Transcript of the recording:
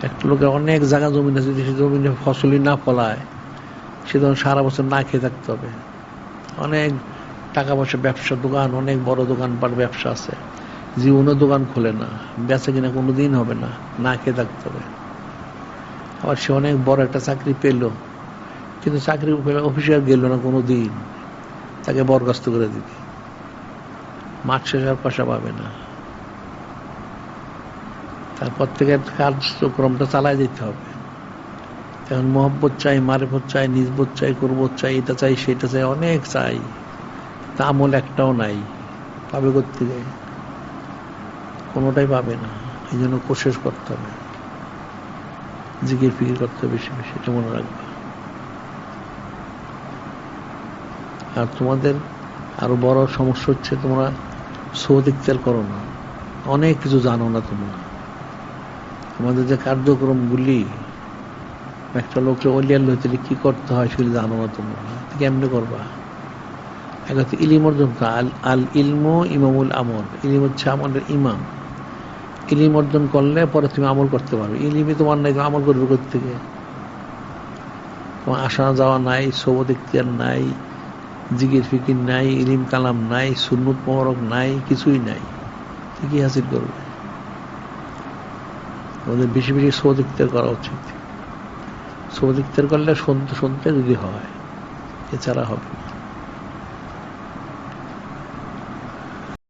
একটা লোকের অনেক জায়গা জমি আছে, যদি সে জমিনে ফসলই না ফলায়, সে তখন সারা বছর না খেয়ে থাকতে হবে। অনেক টাকা পয়সা, ব্যবসা, দোকান, অনেক বড় দোকানপাট ব্যবসা আছে, জীবনও দোকান খোলে না, বেচা কিনা কোনো দিন হবে না, না খেয়ে থাকতে হবে। আবার সে অনেক বড় একটা চাকরি পেল, কিন্তু চাকরি অফিসে আর গেল না কোনো দিন, তাকে বরখাস্ত করে দিবে, মাস শেষ আর পয়সা পাবে না। তারপর থেকে কার্যক্রমটা চালায় যেতে হবে। এখন মহব্বত চাই, মারিফত চাই, নিজবত চাই, কুরবত চাই, এটা চাই, সেটা চাই, অনেক চাই, তা আমল একটাও নাই। পাবে কোত্থেকে? কোনোটাই পাবে না। এই জন্য কোশিশ করতে হবে, জিকির ফিকির করতে হবে বেশি বেশি, এটা মনে রাখবে। আর তোমাদের আরো বড় সমস্যা হচ্ছে, তোমরা সৌদ ইখতিয়ার করো না, অনেক কিছু জানো না তোমরা। আমাদের যে কার্যক্রমগুলি, একটা লোককে অলিয়াল হইতে কি করতে হয় সেগুলি জানো না তোমরা, কেমনে করবা? এক হচ্ছে ইলিম অর্জন করা। আল ইলমু ইমামুল আমল, ইলিম হচ্ছে আমাদের ইমাম। ইলিম অর্জন করলে পরে তুমি আমল করতে পারবে। ইলিমই তোমার নাই, তুমি আমল করবে কোত্থেকে? তোমার আসা যাওয়া নাই, সৌদ ইখতিয়ার নাই, জিকির ফিকির নাই, ইলিম কালাম নাই, সুন্নত মোবারক নাই, কিছুই নাই, কি হাসিল করবে? আমাদের বেশি বেশি সৌদ ইখতিয়ার করা উচিত। সৌদ ইখতিয়ার করলে শুনতে শুনতে যদি হয়, এছাড়া হবে না।